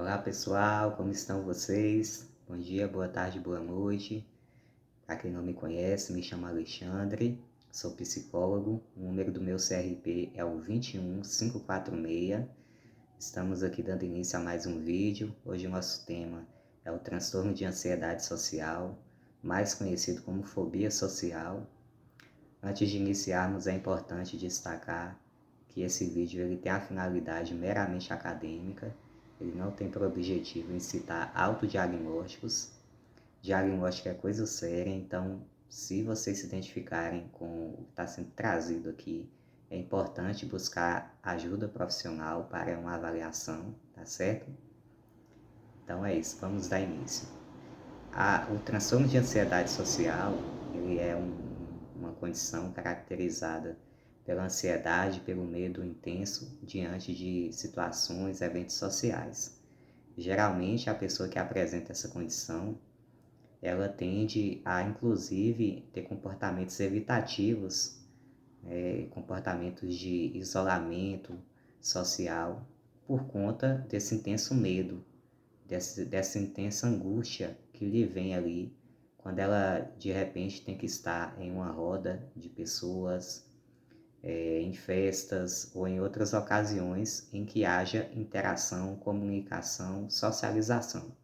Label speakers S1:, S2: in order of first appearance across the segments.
S1: Olá pessoal, como estão vocês? Bom dia, boa tarde, boa noite. Para quem não me conhece, me chamo Alexandre, sou psicólogo. O número do meu CRP é o 21546. Estamos aqui dando início a mais um vídeo. Hoje o nosso tema é o transtorno de ansiedade social, mais conhecido como fobia social. Antes de iniciarmos, é importante destacar que esse vídeo ele tem a finalidade meramente acadêmica. Ele não tem por objetivo incitar autodiagnósticos. Diagnóstico é coisa séria, então se vocês se identificarem com o que está sendo trazido aqui, é importante buscar ajuda profissional para uma avaliação, tá certo? Então é isso, vamos dar início. O transtorno de ansiedade social, ele é uma condição caracterizada pela ansiedade, pelo medo intenso diante de situações, eventos sociais. Geralmente, a pessoa que apresenta essa condição, ela tende a, inclusive, ter comportamentos evitativos, comportamentos de isolamento social, por conta desse intenso medo, dessa intensa angústia que lhe vem ali, quando ela, de repente, tem que estar em uma roda de pessoas, em festas ou em outras ocasiões em que haja interação, comunicação, socialização.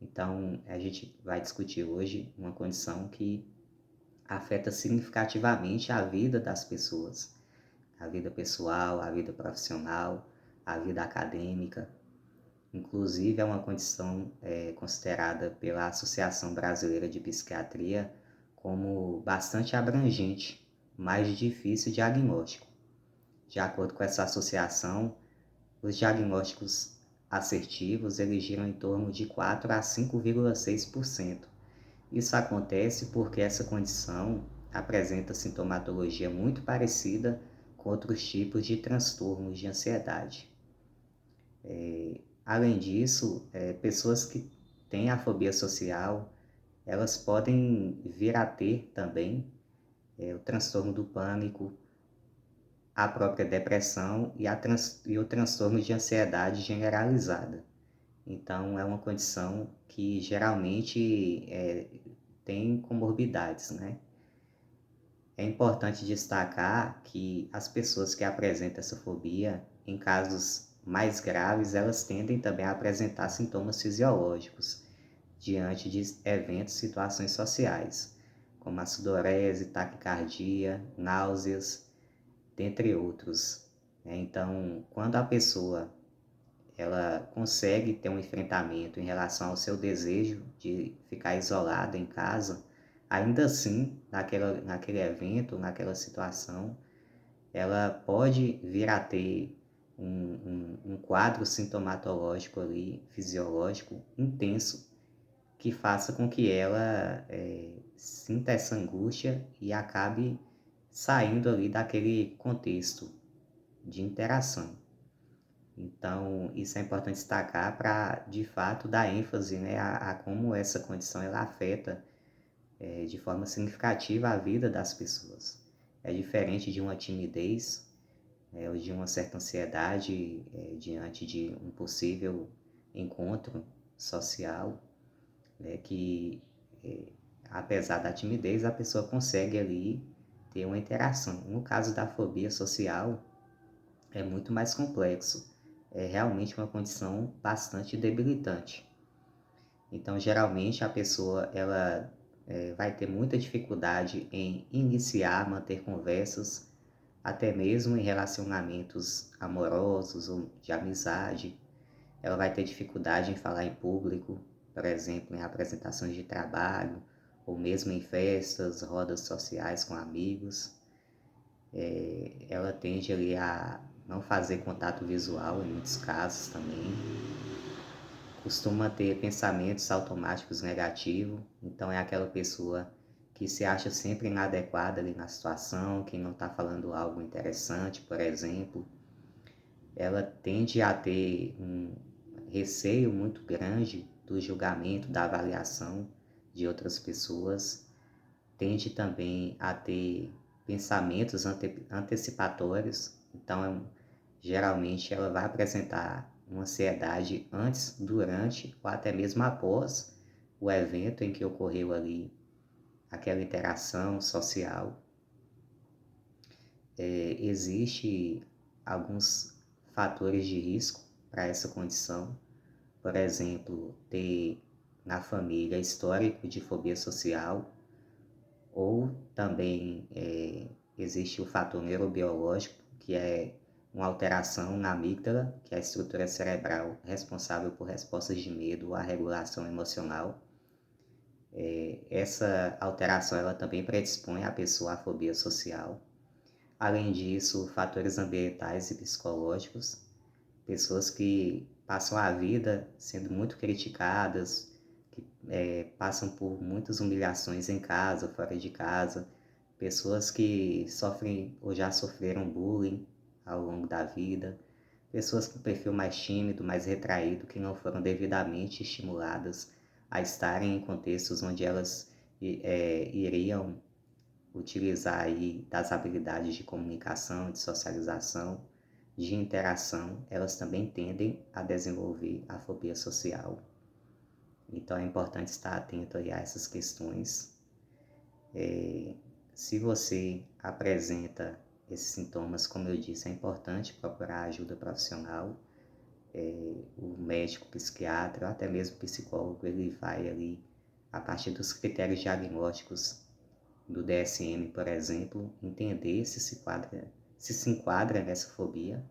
S1: Então, a gente vai discutir hoje uma condição que afeta significativamente a vida das pessoas, a vida pessoal, a vida profissional, a vida acadêmica. Inclusive, é uma condição considerada pela Associação Brasileira de Psiquiatria como bastante abrangente, mais difícil diagnóstico. De acordo com essa associação, os diagnósticos assertivos eles giram em torno de 4 a 5,6%. Isso acontece porque essa condição apresenta sintomatologia muito parecida com outros tipos de transtornos de ansiedade. Além disso, pessoas que têm a fobia social, elas podem vir a ter também o transtorno do pânico, a própria depressão e o transtorno de ansiedade generalizada. Então, é uma condição que geralmente tem comorbidades, né? É importante destacar que as pessoas que apresentam essa fobia, em casos mais graves, elas tendem também a apresentar sintomas fisiológicos diante de eventos, situações sociais, como a sudorese, taquicardia, náuseas, dentre outros. Então, quando a pessoa ela consegue ter um enfrentamento em relação ao seu desejo de ficar isolada em casa, ainda assim, naquele evento, naquela situação, ela pode vir a ter um quadro sintomatológico ali, fisiológico, intenso, que faça com que ela sinta essa angústia e acabe saindo ali daquele contexto de interação. Então, isso é importante destacar para, de fato, dar ênfase, né, a como essa condição ela afeta de forma significativa a vida das pessoas. É diferente de uma timidez ou de uma certa ansiedade diante de um possível encontro social, né, que, apesar da timidez, a pessoa consegue ali ter uma interação. No caso da fobia social, é muito mais complexo. É realmente uma condição bastante debilitante. Então, geralmente, a pessoa ela vai ter muita dificuldade em iniciar, manter conversas, até mesmo em relacionamentos amorosos ou de amizade. Ela vai ter dificuldade em falar em público, por exemplo, em apresentações de trabalho, ou mesmo em festas, rodas sociais com amigos. Ela tende ali a não fazer contato visual em muitos casos também. Costuma ter pensamentos automáticos negativos, então é aquela pessoa que se acha sempre inadequada ali na situação, que não está falando algo interessante, por exemplo. Ela tende a ter um receio muito grande do julgamento, da avaliação de outras pessoas. Tende também a ter pensamentos antecipatórios, então geralmente ela vai apresentar uma ansiedade antes, durante ou até mesmo após o evento em que ocorreu ali aquela interação social. Existe alguns fatores de risco para essa condição, por exemplo, ter na família histórico de fobia social, ou também existe o fator neurobiológico, que é uma alteração na amígdala, que é a estrutura cerebral responsável por respostas de medo ou a regulação emocional. Essa alteração ela também predispõe a pessoa à fobia social. Além disso, fatores ambientais e psicológicos, pessoas que passam a vida sendo muito criticadas, que passam por muitas humilhações em casa, fora de casa, pessoas que sofrem ou já sofreram bullying ao longo da vida, pessoas com perfil mais tímido, mais retraído, que não foram devidamente estimuladas a estarem em contextos onde elas iriam utilizar aí das habilidades de comunicação, de socialização, de interação, elas também tendem a desenvolver a fobia social. Então é importante estar atento aí a essas questões. Se você apresenta esses sintomas, como eu disse, é importante procurar ajuda profissional. O médico, psiquiatra, ou até mesmo psicólogo, ele vai ali, a partir dos critérios diagnósticos do DSM, por exemplo, entender se enquadra nessa fobia.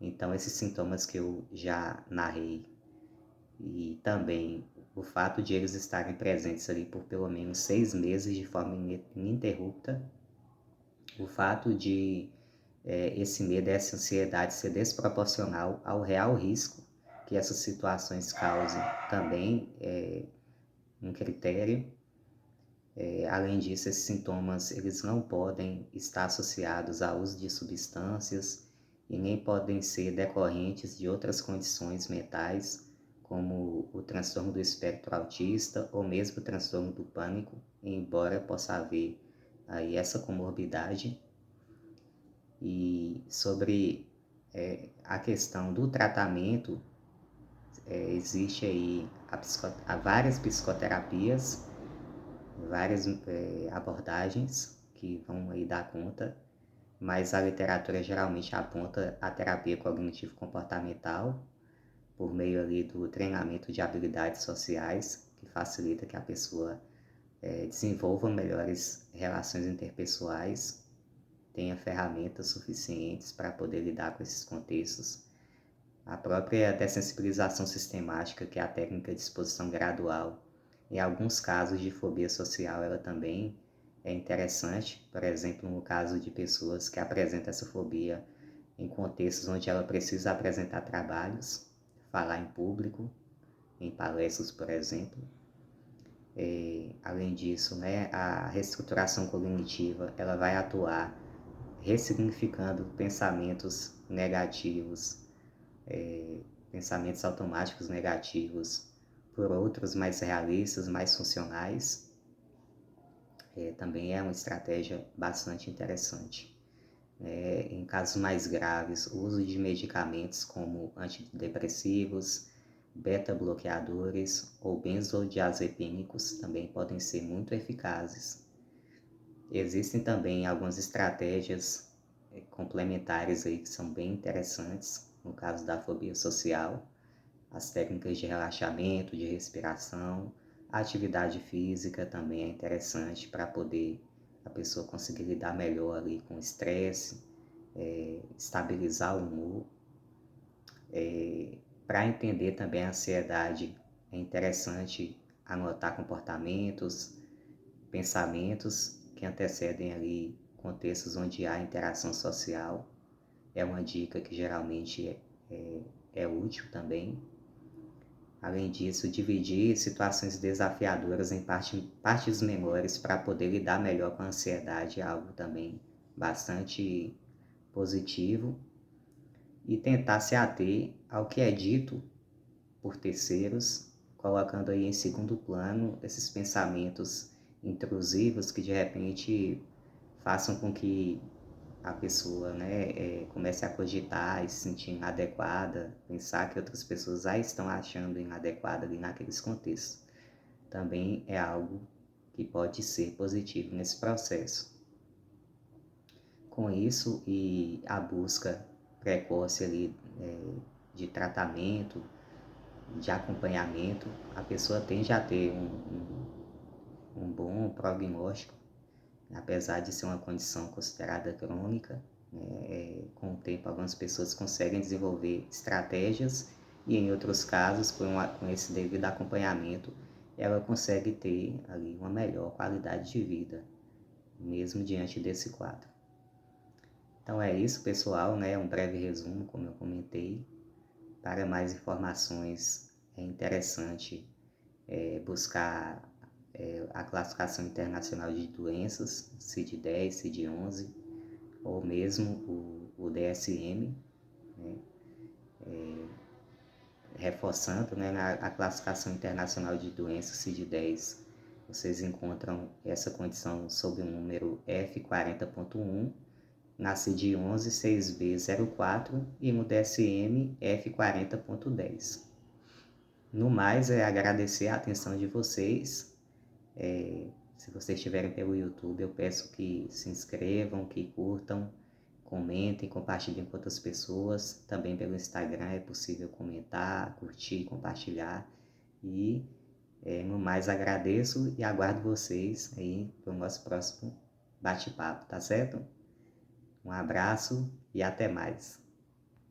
S1: Então, esses sintomas que eu já narrei e também o fato de eles estarem presentes ali por pelo menos 6 meses de forma ininterrupta, o fato de esse medo, essa ansiedade ser desproporcional ao real risco que essas situações causam, também é um critério. Além disso, esses sintomas eles não podem estar associados ao uso de substâncias e nem podem ser decorrentes de outras condições mentais, como o transtorno do espectro autista ou mesmo o transtorno do pânico, embora possa haver aí essa comorbidade. E sobre a questão do tratamento, existe aí várias psicoterapias, várias abordagens que vão aí dar conta, mas a literatura geralmente aponta a terapia cognitivo-comportamental por meio ali do treinamento de habilidades sociais, que facilita que a pessoa desenvolva melhores relações interpessoais, tenha ferramentas suficientes para poder lidar com esses contextos. A própria dessensibilização sistemática, que é a técnica de exposição gradual, em alguns casos de fobia social, ela também é interessante. Por exemplo, no caso de pessoas que apresentam essa fobia em contextos onde ela precisa apresentar trabalhos, falar em público, em palestras, por exemplo. Além disso, né, a reestruturação cognitiva ela vai atuar ressignificando pensamentos negativos, pensamentos automáticos negativos por outros mais realistas, mais funcionais. Também é uma estratégia bastante interessante. Em casos mais graves, o uso de medicamentos como antidepressivos, beta-bloqueadores ou benzodiazepínicos também podem ser muito eficazes. Existem também algumas estratégias complementares aí que são bem interessantes no caso da fobia social, as técnicas de relaxamento, de respiração, a atividade física também é interessante para poder a pessoa conseguir lidar melhor ali com o estresse, estabilizar o humor. Para entender também a ansiedade, é interessante anotar comportamentos, pensamentos que antecedem ali contextos onde há interação social. É uma dica que geralmente é útil também. Além disso, dividir situações desafiadoras em partes menores para poder lidar melhor com a ansiedade é algo também bastante positivo. E tentar se ater ao que é dito por terceiros, colocando aí em segundo plano esses pensamentos intrusivos que de repente façam com que a pessoa, né, comece a cogitar e se sentir inadequada, pensar que outras pessoas já estão achando inadequada ali naqueles contextos. Também é algo que pode ser positivo nesse processo. Com isso e a busca precoce ali, de tratamento, de acompanhamento, a pessoa tende a ter um bom prognóstico, apesar de ser uma condição considerada crônica. Com o tempo, algumas pessoas conseguem desenvolver estratégias e, em outros casos, com esse devido acompanhamento, ela consegue ter ali uma melhor qualidade de vida, mesmo diante desse quadro. Então é isso, pessoal, né? Um breve resumo, como eu comentei. Para mais informações, é interessante buscar a classificação internacional de doenças, CID-10, CID-11, ou mesmo o DSM, né? Reforçando, né, a classificação internacional de doenças CID-10, vocês encontram essa condição sob o número F40.1, na CID-11 6B04 e no DSM F40.10. No mais, é agradecer a atenção de vocês. Se vocês estiverem pelo YouTube, eu peço que se inscrevam, que curtam, comentem, compartilhem com outras pessoas. Também pelo Instagram é possível comentar, curtir, compartilhar. E no mais, agradeço e aguardo vocês aí para o nosso próximo bate-papo, tá certo? Um abraço e até mais.